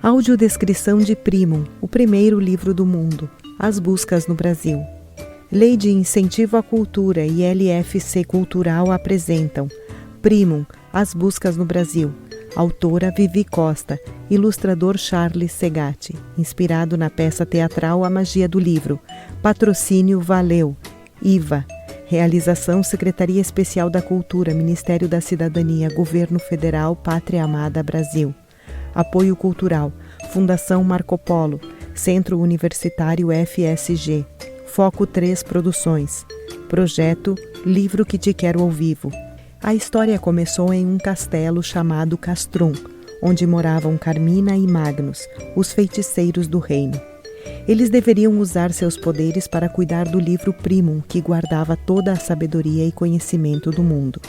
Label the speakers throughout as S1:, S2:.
S1: Audiodescrição de Primum, o primeiro livro do mundo. As buscas no Brasil. Lei de Incentivo à Cultura e LFC Cultural apresentam Primum, As buscas no Brasil. Autora Vivi Costa, ilustrador Charles Segatti, inspirado na peça teatral A Magia do Livro. Patrocínio Valeu, IVA. Realização Secretaria Especial da Cultura, Ministério da Cidadania, Governo Federal, Pátria Amada Brasil. Apoio Cultural, Fundação Marco Polo, Centro Universitário FSG, Foco 3 Produções. Projeto Livro que Te Quero ao Vivo. A história começou em um castelo chamado Castrum, onde moravam Carmina e Magnus, os feiticeiros do reino. Eles deveriam usar seus poderes para cuidar do livro Primum, que guardava toda a sabedoria e conhecimento do mundo.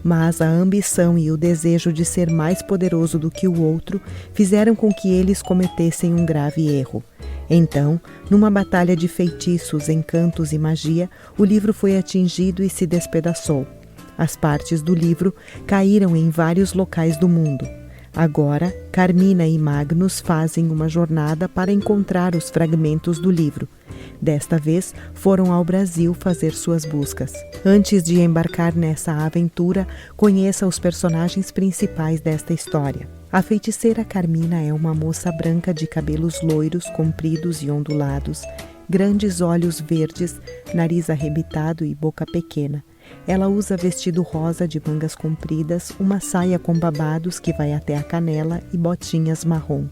S1: Mas a ambição e o desejo de ser mais poderoso do que o outro fizeram com que eles cometessem um grave erro. Então, numa batalha de feitiços, encantos e magia, o livro foi atingido e se despedaçou. As partes do livro caíram em vários locais do mundo. Agora, Carmina e Magnus fazem uma jornada para encontrar os fragmentos do livro. Desta vez, foram ao Brasil fazer suas buscas. Antes de embarcar nessa aventura, conheça os personagens principais desta história. A feiticeira Carmina é uma moça branca de cabelos loiros, compridos e ondulados, grandes olhos verdes, nariz arrebitado e boca pequena. Ela usa vestido rosa de mangas compridas, uma saia com babados que vai até a canela e botinhas marrom.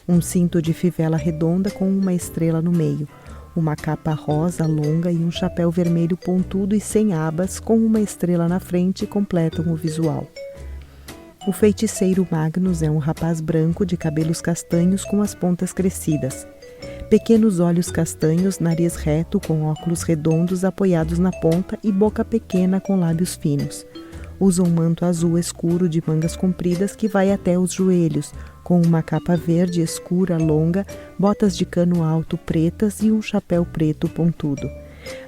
S1: Um cinto de fivela redonda com uma estrela no meio, uma capa rosa longa e um chapéu vermelho pontudo e sem abas com uma estrela na frente completam o visual. O feiticeiro Magnus é um rapaz branco de cabelos castanhos com as pontas crescidas. Pequenos olhos castanhos, nariz reto com óculos redondos apoiados na ponta e boca pequena com lábios finos. Usa um manto azul escuro de mangas compridas que vai até os joelhos, com uma capa verde escura longa, botas de cano alto pretas e um chapéu preto pontudo.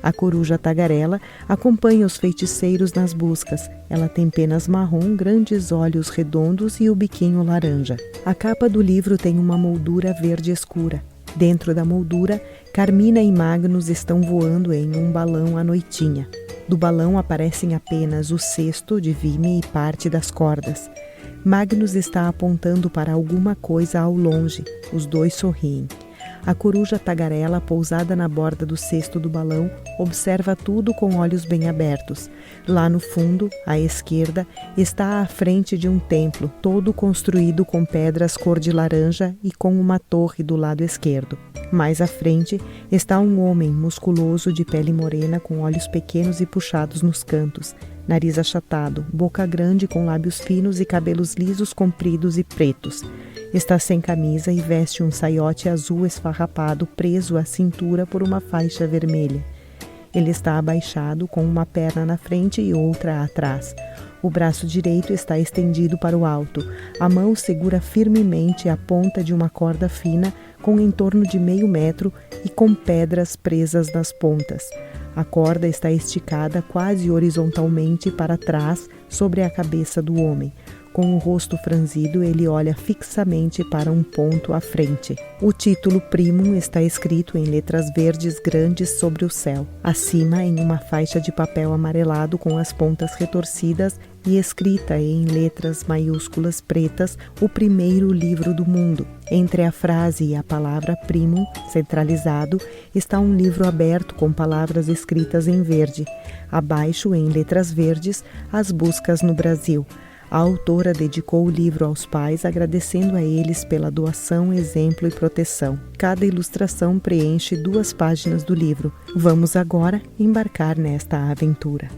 S1: A coruja tagarela acompanha os feiticeiros nas buscas. Ela tem penas marrom, grandes olhos redondos e o biquinho laranja. A capa do livro tem uma moldura verde escura. Dentro da moldura, Carmina e Magnus estão voando em um balão à noitinha. Do balão aparecem apenas o cesto de vime e parte das cordas. Magnus está apontando para alguma coisa ao longe. Os dois sorriem. A coruja tagarela, pousada na borda do cesto do balão, observa tudo com olhos bem abertos. Lá no fundo, à esquerda, está à frente de um templo, todo construído com pedras cor de laranja e com uma torre do lado esquerdo. Mais à frente está um homem musculoso de pele morena com olhos pequenos e puxados nos cantos, nariz achatado, boca grande com lábios finos e cabelos lisos, compridos e pretos. Está sem camisa e veste um saiote azul esfarrapado preso à cintura por uma faixa vermelha. Ele está abaixado com uma perna na frente e outra atrás. O braço direito está estendido para o alto. A mão segura firmemente a ponta de uma corda fina com em torno de meio metro e com pedras presas nas pontas. A corda está esticada quase horizontalmente para trás sobre a cabeça do homem. Com o rosto franzido, ele olha fixamente para um ponto à frente. O título Primum está escrito em letras verdes grandes sobre o céu. Acima, em uma faixa de papel amarelado com as pontas retorcidas e escrita em letras maiúsculas pretas, o primeiro livro do mundo. Entre a frase e a palavra Primum, centralizado, está um livro aberto com palavras escritas em verde. Abaixo, em letras verdes, As buscas no Brasil. A autora dedicou o livro aos pais, agradecendo a eles pela doação, exemplo e proteção. Cada ilustração preenche 2 páginas do livro. Vamos agora embarcar nesta aventura.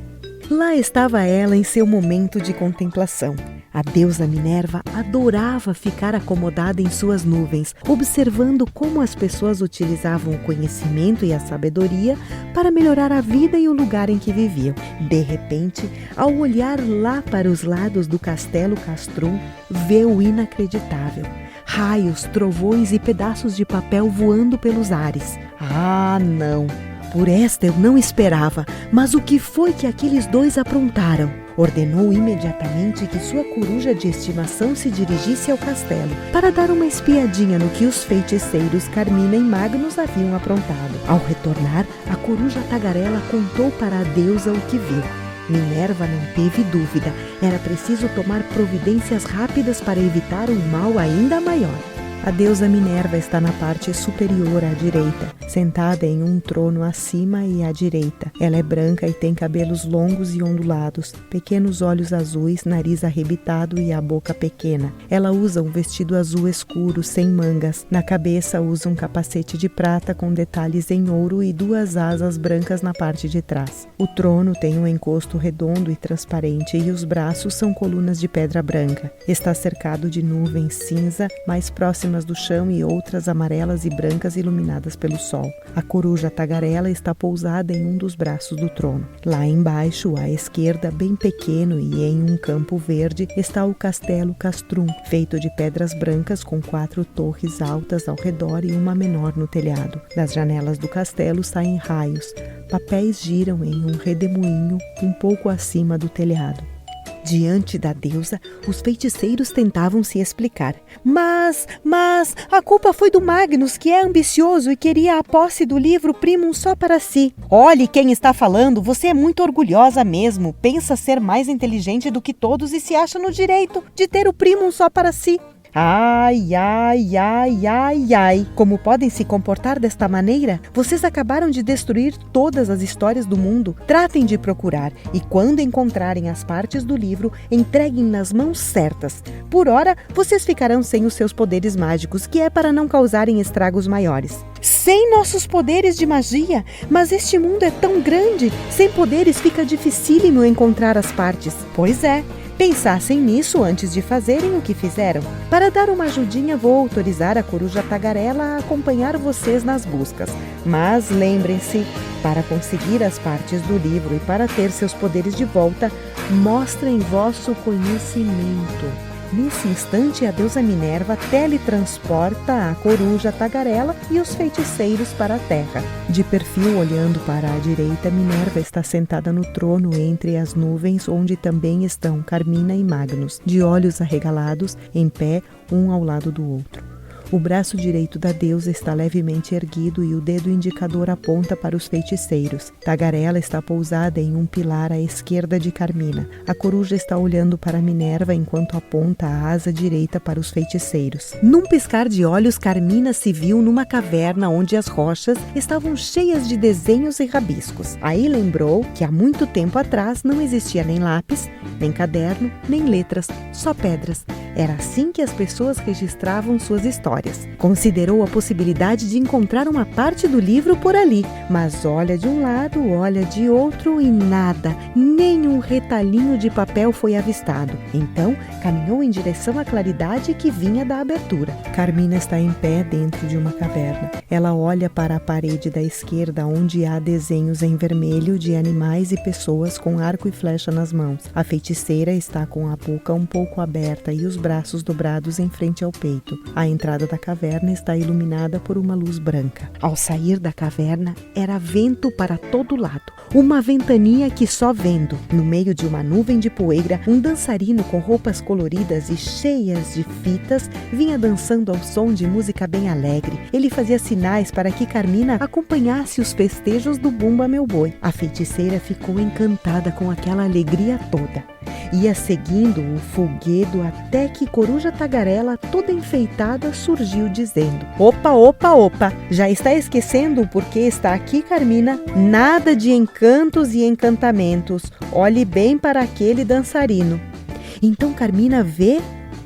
S1: Lá estava ela em seu momento de contemplação. A deusa Minerva adorava ficar acomodada em suas nuvens, observando como as pessoas utilizavam o conhecimento e a sabedoria para melhorar a vida e o lugar em que viviam. De repente, ao olhar lá para os lados do castelo Castrum, vê o inacreditável. Raios, trovões e pedaços de papel voando pelos ares. Ah, não! Por esta eu não esperava, mas o que foi que aqueles dois aprontaram? Ordenou imediatamente que sua coruja de estimação se dirigisse ao castelo para dar uma espiadinha no que os feiticeiros Carmina e Magnus haviam aprontado. Ao retornar, a coruja tagarela contou para a deusa o que viu. Minerva não teve dúvida, era preciso tomar providências rápidas para evitar um mal ainda maior. A deusa Minerva está na parte superior à direita, sentada em um trono acima e à direita. Ela é branca e tem cabelos longos e ondulados, pequenos olhos azuis, nariz arrebitado e a boca pequena. Ela usa um vestido azul escuro, sem mangas. Na cabeça usa um capacete de prata com detalhes em ouro e duas asas brancas na parte de trás. O trono tem um encosto redondo e transparente e os braços são colunas de pedra branca. Está cercado de nuvens cinza mais próximas do chão e outras amarelas e brancas iluminadas pelo sol. A coruja tagarela está pousada em um dos braços do trono. Lá embaixo, à esquerda, bem pequeno e em um campo verde, está o castelo Castrum, feito de pedras brancas com 4 torres altas ao redor e uma menor no telhado. Das janelas do castelo saem raios. Papéis giram em um redemoinho um pouco acima do telhado. Diante da deusa, os feiticeiros tentavam se explicar. Mas, a culpa foi do Magnus, que é ambicioso e queria a posse do livro Primum só para si. Olhe quem está falando, você é muito orgulhosa mesmo. Pensa ser mais inteligente do que todos e se acha no direito de ter o Primum só para si. Ai, como podem se comportar desta maneira? Vocês acabaram de destruir todas as histórias do mundo. Tratem de procurar e quando encontrarem as partes do livro, entreguem nas mãos certas. Por ora, vocês ficarão sem os seus poderes mágicos, que é para não causarem estragos maiores. Sem nossos poderes de magia? Mas este mundo é tão grande, sem poderes fica dificílimo encontrar as partes. Pois é. Pensassem nisso antes de fazerem o que fizeram. Para dar uma ajudinha, vou autorizar a coruja tagarela a acompanhar vocês nas buscas. Mas lembrem-se, para conseguir as partes do livro e para ter seus poderes de volta, mostrem vosso conhecimento. Nesse instante, a deusa Minerva teletransporta a coruja tagarela e os feiticeiros para a terra. De perfil, olhando para a direita, Minerva está sentada no trono entre as nuvens, onde também estão Carmina e Magnus, de olhos arregalados, em pé, um ao lado do outro. O braço direito da deusa está levemente erguido e o dedo indicador aponta para os feiticeiros. Tagarela está pousada em um pilar à esquerda de Carmina. A coruja está olhando para Minerva enquanto aponta a asa direita para os feiticeiros. Num piscar de olhos, Carmina se viu numa caverna onde as rochas estavam cheias de desenhos e rabiscos. Aí lembrou que há muito tempo atrás não existia nem lápis, nem caderno, nem letras, só pedras. Era assim que as pessoas registravam suas histórias. Considerou a possibilidade de encontrar uma parte do livro por ali, mas olha de um lado, olha de outro e nada, nem um retalhinho de papel foi avistado. Então, caminhou em direção à claridade que vinha da abertura. Carmina está em pé dentro de uma caverna. Ela olha para a parede da esquerda, onde há desenhos em vermelho de animais e pessoas com arco e flecha nas mãos. A feiticeira está com a boca um pouco aberta e os braços dobrados em frente ao peito. A entrada da caverna está iluminada por uma luz branca. Ao sair da caverna, era vento para todo lado. Uma ventania que só vendo. No meio de uma nuvem de poeira, um dançarino com roupas coloridas e cheias de fitas vinha dançando ao som de música bem alegre. Ele fazia sinais para que Carmina acompanhasse os festejos do Bumba Meu Boi. A feiticeira ficou encantada com aquela alegria toda. Ia seguindo o folguedo até que Coruja Tagarela, toda enfeitada, surgiu dizendo: Opa, já está esquecendo o porquê está aqui, Carmina? Nada de encantos e encantamentos. Olhe bem para aquele dançarino. Então Carmina vê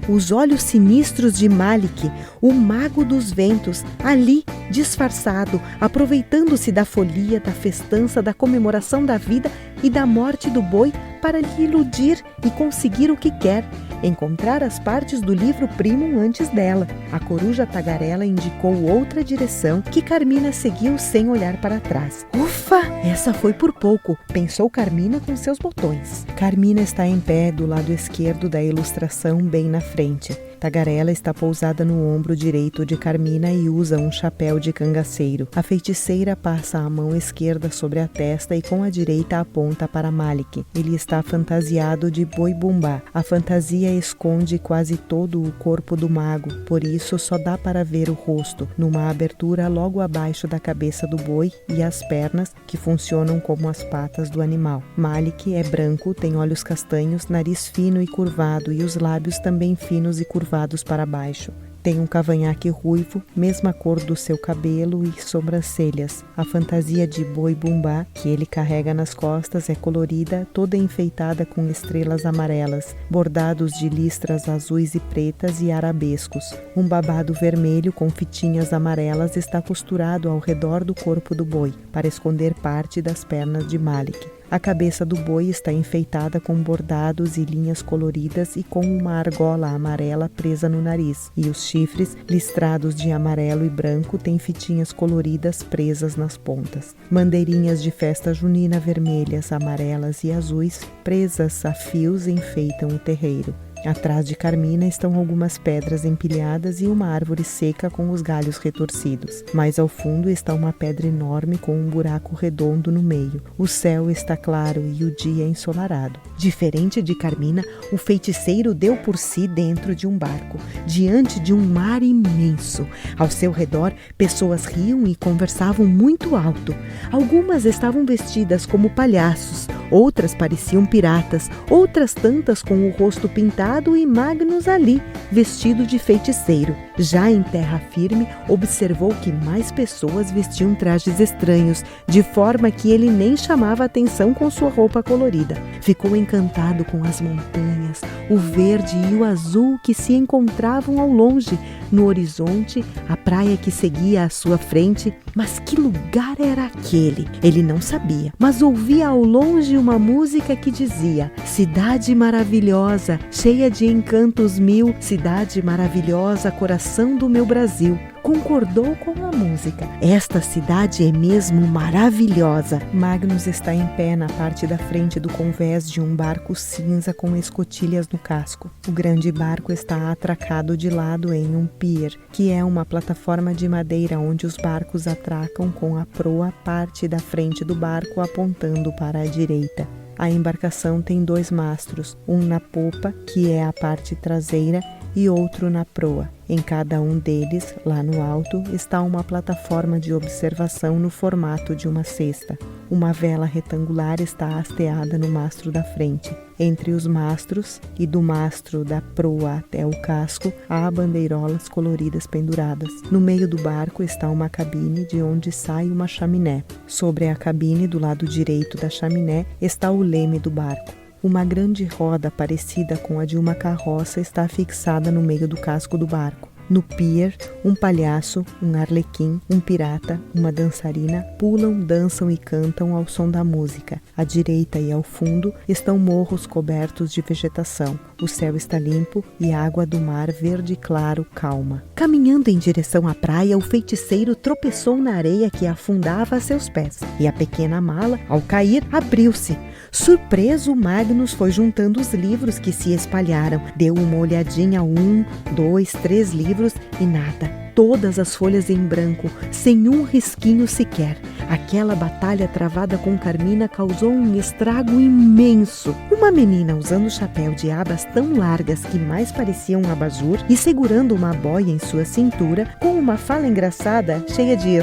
S1: os olhos sinistros de Malik, o mago dos ventos, ali, disfarçado, aproveitando-se da folia, da festança, da comemoração da vida e da morte do boi para lhe iludir e conseguir o que quer, encontrar as partes do livro Primum antes dela. A coruja tagarela indicou outra direção que Carmina seguiu sem olhar para trás. Ufa, essa foi por pouco, pensou Carmina com seus botões. Carmina está em pé do lado esquerdo da ilustração bem na frente. Tagarela está pousada no ombro direito de Carmina e usa um chapéu de cangaceiro. A feiticeira passa a mão esquerda sobre a testa e com a direita aponta para Malik. Ele está fantasiado de boi bumbá. A fantasia esconde quase todo o corpo do mago, por isso só dá para ver o rosto, numa abertura logo abaixo da cabeça do boi e as pernas, que funcionam como as patas do animal. Malik é branco, tem olhos castanhos, nariz fino e curvado e os lábios também finos e curvados para baixo. Tem um cavanhaque ruivo, mesma cor do seu cabelo e sobrancelhas. A fantasia de boi bumbá que ele carrega nas costas é colorida, toda enfeitada com estrelas amarelas, bordados de listras azuis e pretas e arabescos. Um babado vermelho com fitinhas amarelas está costurado ao redor do corpo do boi, para esconder parte das pernas de Malik. A cabeça do boi está enfeitada com bordados e linhas coloridas e com uma argola amarela presa no nariz, e os chifres, listrados de amarelo e branco, têm fitinhas coloridas presas nas pontas. Bandeirinhas de festa junina vermelhas, amarelas e azuis, presas a fios, enfeitam o terreiro. Atrás de Carmina estão algumas pedras empilhadas e uma árvore seca com os galhos retorcidos. Mais ao fundo está uma pedra enorme com um buraco redondo no meio. O céu está claro e o dia ensolarado. Diferente de Carmina, o feiticeiro deu por si dentro de um barco, diante de um mar imenso. Ao seu redor, pessoas riam e conversavam muito alto. Algumas estavam vestidas como palhaços, outras pareciam piratas, outras tantas com o rosto pintado e Magnus ali, vestido de feiticeiro. Já em terra firme, observou que mais pessoas vestiam trajes estranhos, de forma que ele nem chamava atenção com sua roupa colorida. Ficou encantado com as montanhas, o verde e o azul que se encontravam ao longe. No horizonte, a praia que seguia à sua frente. Mas que lugar era aquele? Ele não sabia, mas ouvia ao longe uma música que dizia: cidade maravilhosa, cheia de encantos mil, cidade maravilhosa, coração do meu Brasil. Concordou com a música. Esta cidade é mesmo maravilhosa. Magnus está em pé na parte da frente do convés de um barco cinza com escotilhas no casco. O grande barco está atracado de lado em um pier, que é uma plataforma de madeira onde os barcos atracam com a proa parte da frente do barco apontando para a direita. A embarcação tem 2 mastros, um na popa, que é a parte traseira, e outro na proa. Em cada um deles, lá no alto, está uma plataforma de observação no formato de uma cesta. Uma vela retangular está hasteada no mastro da frente. Entre os mastros e do mastro da proa até o casco, há bandeirolas coloridas penduradas. No meio do barco está uma cabine de onde sai uma chaminé. Sobre a cabine, do lado direito da chaminé, está o leme do barco. Uma grande roda parecida com a de uma carroça está fixada no meio do casco do barco. No pier, um palhaço, um arlequim, um pirata, uma dançarina pulam, dançam e cantam ao som da música. À direita e ao fundo estão morros cobertos de vegetação. O céu está limpo e a água do mar verde claro calma. Caminhando em direção à praia, o feiticeiro tropeçou na areia que afundava a seus pés. E a pequena mala, ao cair, abriu-se. Surpreso, Magnus foi juntando os livros que se espalharam. Deu uma olhadinha a 1, 2, 3 livros e nada. Todas as folhas em branco, sem um risquinho sequer. Aquela batalha travada com Carmina causou um estrago imenso. Uma menina usando chapéu de abas tão largas que mais pareciam um abajur e segurando uma boia em sua cintura, com uma fala engraçada, cheia de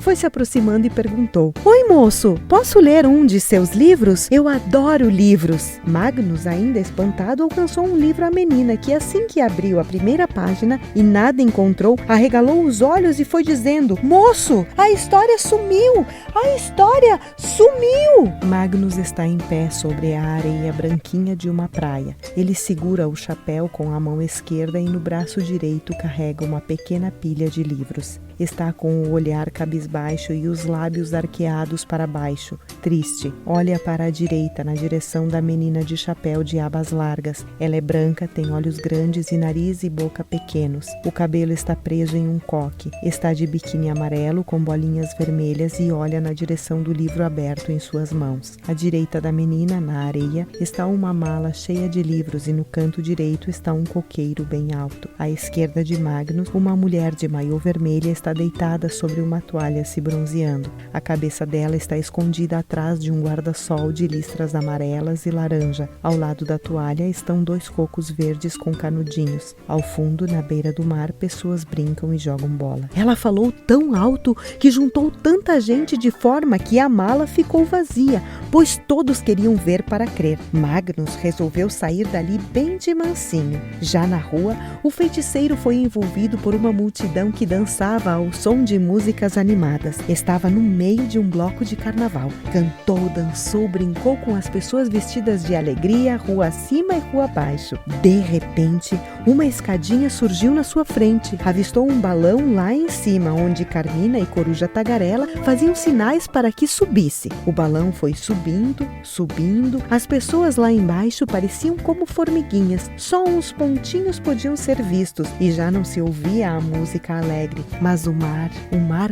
S1: foi se aproximando e perguntou: Oi, moço, posso ler um de seus livros? Eu adoro livros. Magnus, ainda espantado, alcançou um livro à menina, que assim que abriu a primeira página e nada encontrou, arregalou os olhos e foi dizendo: Moço, a história sumiu! A história sumiu! Magnus está em pé sobre a areia branquinha de uma praia. Ele segura o chapéu com a mão esquerda e no braço direito carrega uma pequena pilha de livros. Está com o olhar cabisbaixo cabisbaixo e os lábios arqueados para baixo. Triste, olha para a direita, na direção da menina de chapéu de abas largas. Ela é branca, tem olhos grandes e nariz e boca pequenos. O cabelo está preso em um coque. Está de biquíni amarelo com bolinhas vermelhas e olha na direção do livro aberto em suas mãos. À direita da menina, na areia, está uma mala cheia de livros e no canto direito está um coqueiro bem alto. À esquerda de Magnus, uma mulher de maiô vermelha está deitada sobre uma toalha se bronzeando. A cabeça dela está escondida atrás de um guarda-sol de listras amarelas e laranja. Ao lado da toalha estão 2 cocos verdes com canudinhos. Ao fundo, na beira do mar, pessoas brincam e jogam bola. Ela falou tão alto que juntou tanta gente de forma que a mala ficou vazia, pois todos queriam ver para crer. Magnus resolveu sair dali bem de mansinho. Já na rua, o feiticeiro foi envolvido por uma multidão que dançava ao som de músicas animadas. Estava no meio de um bloco de carnaval. Cantou, dançou, brincou com as pessoas vestidas de alegria, rua acima e rua abaixo. De repente, uma escadinha surgiu na sua frente. Avistou um balão lá em cima, onde Carmina e Coruja Tagarela faziam sinais para que subisse. O balão foi subindo, subindo. As pessoas lá embaixo pareciam como formiguinhas. Só uns pontinhos podiam ser vistos e já não se ouvia a música alegre. Mas o mar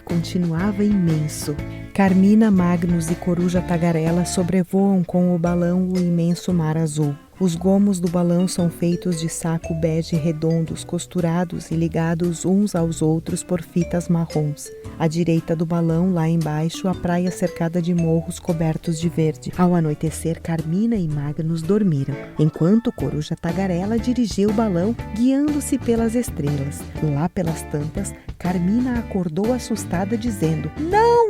S1: continuava imenso. Carmina, Magnus e Coruja Tagarela sobrevoam com o balão o imenso mar azul. Os gomos do balão são feitos de saco bege redondos, costurados e ligados uns aos outros por fitas marrons. À direita do balão, lá embaixo, a praia cercada de morros cobertos de verde. Ao anoitecer, Carmina e Magnus dormiram, enquanto Coruja Tagarela dirigia o balão, guiando-se pelas estrelas. Lá pelas tampas, Carmina acordou assustada, dizendo: Não,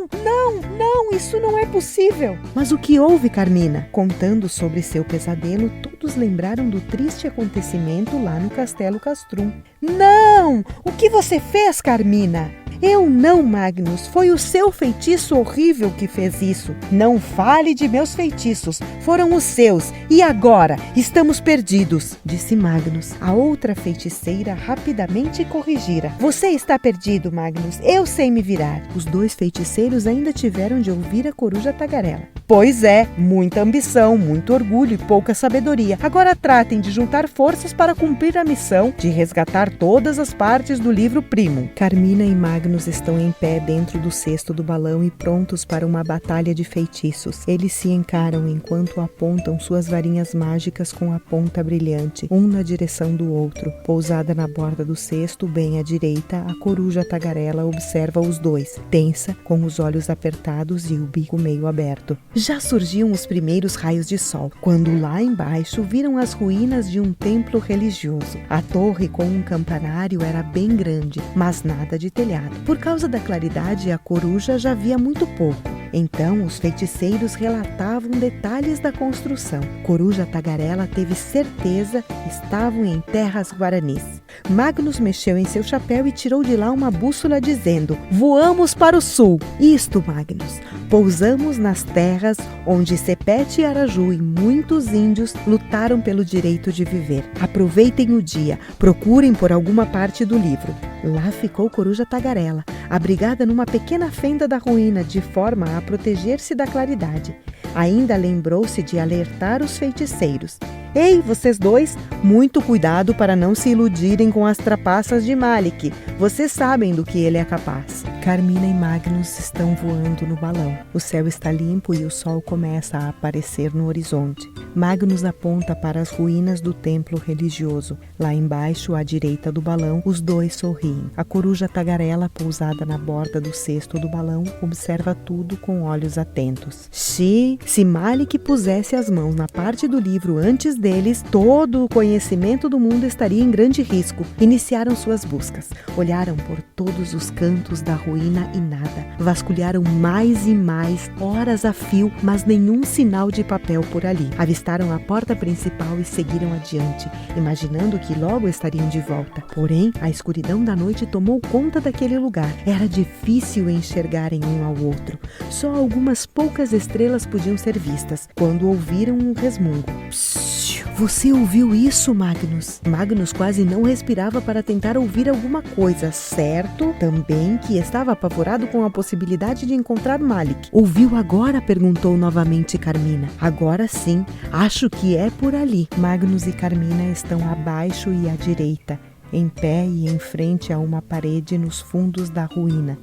S1: isso não é possível! Mas o que houve, Carmina? Contando sobre seu pesadelo, todos lembraram do triste acontecimento lá no Castelo Castrum. Não! O que você fez, Carmina? Eu não, Magnus. Foi o seu feitiço horrível que fez isso. Não fale de meus feitiços. Foram os seus. E agora? Estamos perdidos, disse Magnus. A outra feiticeira rapidamente corrigira. Você está perdido, Magnus. Eu sei me virar. Os 2 feiticeiros ainda tiveram de ouvir a Coruja Tagarela. Pois é, muita ambição, muito orgulho e pouca sabedoria. Agora tratem de juntar forças para cumprir a missão de resgatar todas as partes do livro Primum. Carmina e Magnus estão em pé dentro do cesto do balão e prontos para uma batalha de feitiços. Eles se encaram enquanto apontam suas varinhas mágicas com a ponta brilhante, um na direção do outro. Pousada na borda do cesto, bem à direita, a Coruja Tagarela observa os 2, tensa, com os olhos apertados e o bico meio aberto. Já surgiam os primeiros raios de sol, quando lá embaixo viram as ruínas de um templo religioso. A torre com um campanário era bem grande, mas nada de telhado. Por causa da claridade, a coruja já via muito pouco. Então, os feiticeiros relatavam detalhes da construção. Coruja Tagarela teve certeza que estavam em terras guaranis. Magnus mexeu em seu chapéu e tirou de lá uma bússola dizendo: Voamos para o sul. Isto, Magnus. Pousamos nas terras onde Sepete e Araju e muitos índios lutaram pelo direito de viver. Aproveitem o dia. Procurem por alguma parte do livro. Lá ficou Coruja Tagarela, abrigada numa pequena fenda da ruína, de forma a proteger-se da claridade. Ainda lembrou-se de alertar os feiticeiros. Ei, vocês 2, muito cuidado para não se iludirem com as trapaças de Malik. Vocês sabem do que ele é capaz. Carmina e Magnus estão voando no balão. O céu está limpo e o sol começa a aparecer no horizonte. Magnus aponta para as ruínas do templo religioso. Lá embaixo, à direita do balão, os 2 sorriem. A Coruja Tagarela, pousada na borda do cesto do balão, observa tudo com olhos atentos. Se Malik pusesse as mãos na parte do livro antes deles, todo o conhecimento do mundo estaria em grande risco. Iniciaram suas buscas. Olharam por todos os cantos da ruína e nada. Vasculharam mais e mais, horas a fio, mas nenhum sinal de papel por ali. Avistaram avistaram a porta principal e seguiram adiante, imaginando que logo estariam de volta. Porém, a escuridão da noite tomou conta daquele lugar. Era difícil enxergarem um ao outro. Só algumas poucas estrelas podiam ser vistas, quando ouviram um resmungo. Psss, você ouviu isso, Magnus? Magnus quase não respirava para tentar ouvir alguma coisa, certo? Também que estava apavorado com a possibilidade de encontrar Malik. Ouviu agora? Perguntou novamente Carmina. Agora sim, acho que é por ali. Magnus e Carmina estão abaixo e à direita, em pé e em frente a uma parede nos fundos da ruína.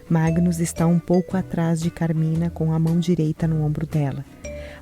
S1: Magnus está um pouco atrás de Carmina, com a mão direita no ombro dela.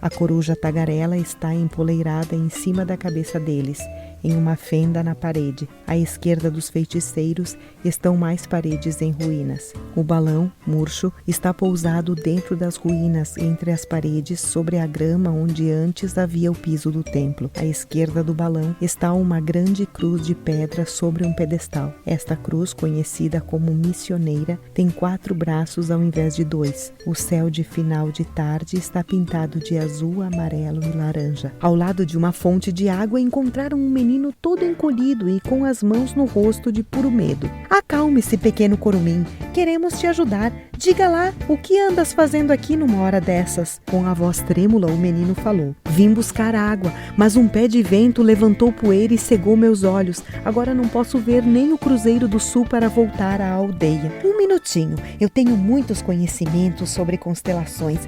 S1: A coruja tagarela está empoleirada em cima da cabeça deles, em uma fenda na parede. À esquerda dos feiticeiros estão mais paredes em ruínas. O balão, murcho, está pousado dentro das ruínas, entre as paredes, sobre a grama onde antes havia o piso do templo. À esquerda do balão está uma grande cruz de pedra sobre um pedestal. Esta cruz, conhecida como missioneira, tem 4 braços ao invés de 2. O céu de final de tarde está pintado de azul, amarelo e laranja. Ao lado de uma fonte de água encontraram um menino todo encolhido e com as mãos no rosto de puro medo. Acalme-se, pequeno curumim. Queremos te ajudar. Diga lá, o que andas fazendo aqui numa hora dessas? Com a voz trêmula, o menino falou. Vim buscar água, mas um pé de vento levantou poeira e cegou meus olhos. Agora não posso ver nem o Cruzeiro do Sul para voltar à aldeia. Um minutinho, eu tenho muitos conhecimentos sobre constelações.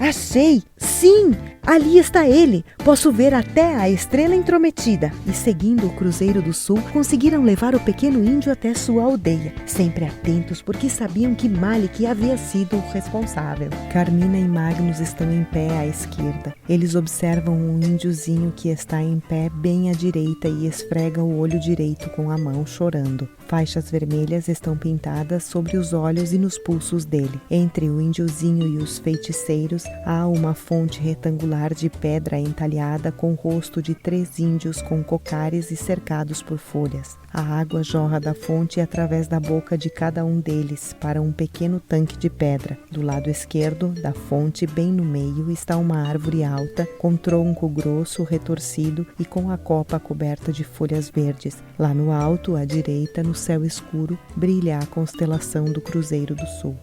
S1: Achei! Sim! Ali está ele! Posso ver até a estrela intrometida. E seguindo o Cruzeiro do Sul, conseguiram levar o pequeno índio até sua aldeia, sempre atentos porque sabiam que Malik havia sido o responsável. Carmina e Magnus estão em pé à esquerda. Eles observam um índiozinho que está em pé bem à direita e esfrega o olho direito com a mão, chorando. Faixas vermelhas estão pintadas sobre os olhos e nos pulsos dele. Entre o índiozinho e os feiticeiros há uma fonte retangular de pedra entalhada com o rosto de 3 índios com cocares e cercados por folhas. A água jorra da fonte através da boca de cada um deles para um pequeno tanque de pedra. Do lado esquerdo da fonte, bem no meio, está uma árvore alta, com tronco grosso, retorcido e com a copa coberta de folhas verdes. Lá no alto, à direita, no céu escuro, brilha a constelação do Cruzeiro do Sul.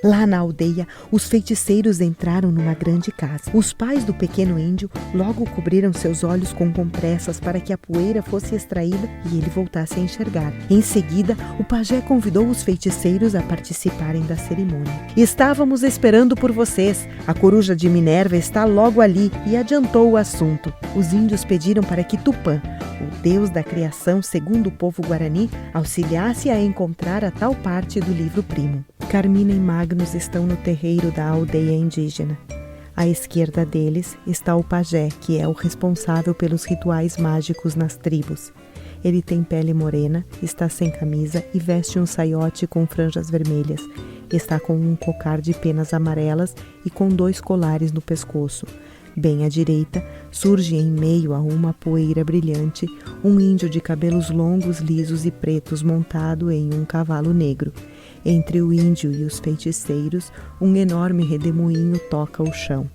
S1: Lá na aldeia, os feiticeiros entraram numa grande casa. Os pais do pequeno índio logo cobriram seus olhos com compressas para que a poeira fosse extraída e ele voltasse a enxergar. Em seguida, o pajé convidou os feiticeiros a participarem da cerimônia. Estávamos esperando por vocês. A coruja de Minerva está logo ali, e adiantou o assunto. Os índios pediram para que Tupã, o deus da criação segundo o povo guarani, auxiliasse a encontrar a tal parte do livro primo. Carmina e Magnus estão no terreiro da aldeia indígena. À esquerda deles está o pajé, que é o responsável pelos rituais mágicos nas tribos. Ele tem pele morena, está sem camisa e veste um saiote com franjas vermelhas. Está com um cocar de penas amarelas e com 2 colares no pescoço. Bem à direita, surge em meio a uma poeira brilhante um índio de cabelos longos, lisos e pretos montado em um cavalo negro. Entre o índio e os feiticeiros, um enorme redemoinho toca o chão.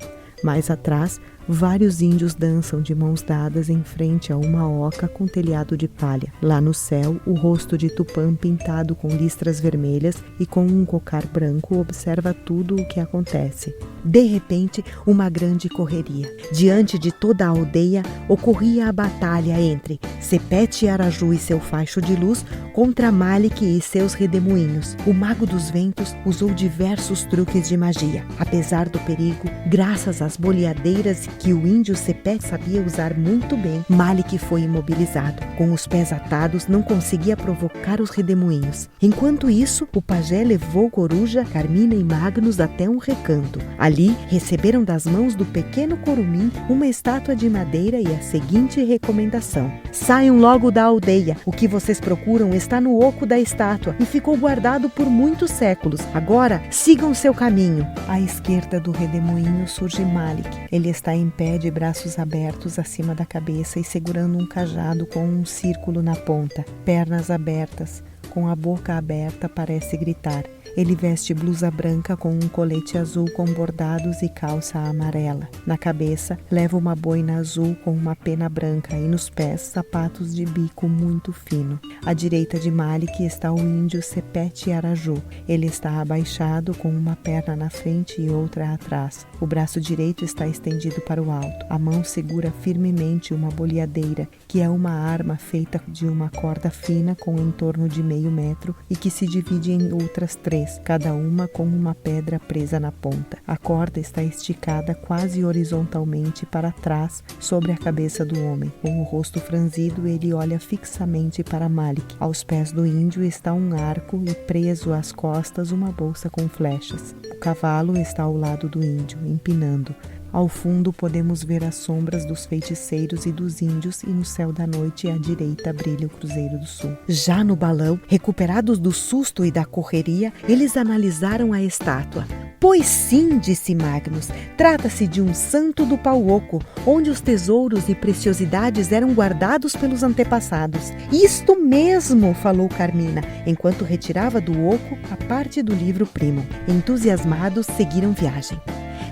S1: Mais atrás, vários índios dançam de mãos dadas em frente a uma oca com telhado de palha. Lá no céu, o rosto de Tupã, pintado com listras vermelhas e com um cocar branco, observa tudo o que acontece. De repente, uma grande correria. Diante de toda a aldeia, ocorria a batalha entre Sepete Araju e seu facho de luz contra Malik e seus redemoinhos. O mago dos ventos usou diversos truques de magia. Apesar do perigo, graças às boleadeiras que o índio Sepete sabia usar muito bem, Malik foi imobilizado. Com os pés atados, não conseguia provocar os redemoinhos. Enquanto isso, o pajé levou Coruja, Carmina e Magnus até um recanto. Ali, receberam das mãos do pequeno curumim uma estátua de madeira e a seguinte recomendação: saiam logo da aldeia. O que vocês procuram está no oco da estátua e ficou guardado por muitos séculos. Agora, sigam seu caminho. À esquerda do redemoinho surge Malik. Ele está em pé de braços abertos acima da cabeça e segurando um cajado com um círculo na ponta. Pernas abertas, com a boca aberta, parece gritar. Ele veste blusa branca com um colete azul com bordados e calça amarela. Na cabeça, leva uma boina azul com uma pena branca e nos pés, sapatos de bico muito fino. À direita de Malik está o índio Sepete Araju. Ele está abaixado com uma perna na frente e outra atrás. O braço direito está estendido para o alto. A mão segura firmemente uma boleadeira, que é uma arma feita de uma corda fina com em torno de meio metro e que se divide em outras 3, cada uma com uma pedra presa na ponta. A corda está esticada quase horizontalmente para trás sobre a cabeça do homem. Com o rosto franzido, ele olha fixamente para Malik. Aos pés do índio está um arco e preso às costas uma bolsa com flechas. O cavalo está ao lado do índio, empinando. Ao fundo podemos ver as sombras dos feiticeiros e dos índios e no céu da noite à direita brilha o Cruzeiro do Sul. Já no balão, recuperados do susto e da correria, eles analisaram a estátua. Pois sim, disse Magnus, trata-se de um santo do pau oco, onde os tesouros e preciosidades eram guardados pelos antepassados. Isto mesmo, falou Carmina, enquanto retirava do oco a parte do livro Primum. Entusiasmados, seguiram viagem.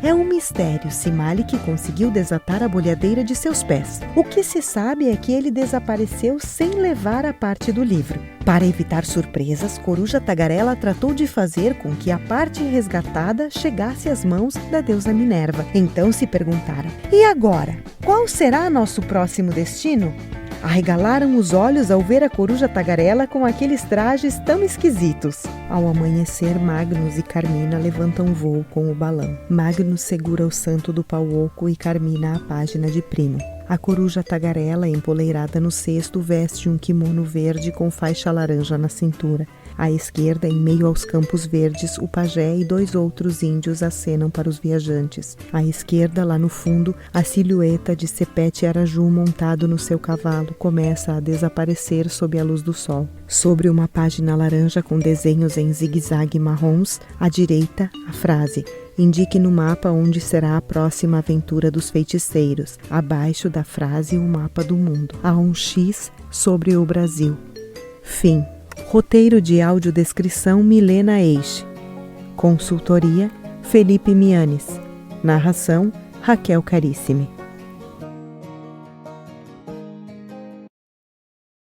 S1: É um mistério se Malik conseguiu desatar a boleadeira de seus pés. O que se sabe é que ele desapareceu sem levar a parte do livro. Para evitar surpresas, Coruja Tagarela tratou de fazer com que a parte resgatada chegasse às mãos da deusa Minerva. Então se perguntaram: e agora? Qual será nosso próximo destino? Arregalaram os olhos ao ver a Coruja Tagarela com aqueles trajes tão esquisitos. Ao amanhecer, Magnus e Carmina levantam voo com o balão. Magnus segura o santo do pau oco e Carmina a página de Primum. A Coruja Tagarela, empoleirada no cesto, veste um kimono verde com faixa laranja na cintura. À esquerda, em meio aos campos verdes, o pajé e 2 outros índios acenam para os viajantes. À esquerda, lá no fundo, a silhueta de Sepete Araju montado no seu cavalo começa a desaparecer sob a luz do sol. Sobre uma página laranja com desenhos em zigue-zague marrons, à direita, a frase: indique no mapa onde será a próxima aventura dos feiticeiros. Abaixo da frase, o mapa do mundo. Há um X sobre o Brasil. Fim. Roteiro de audiodescrição Milena Eixe. Consultoria Felipe Mianes. Narração Raquel Carissimi.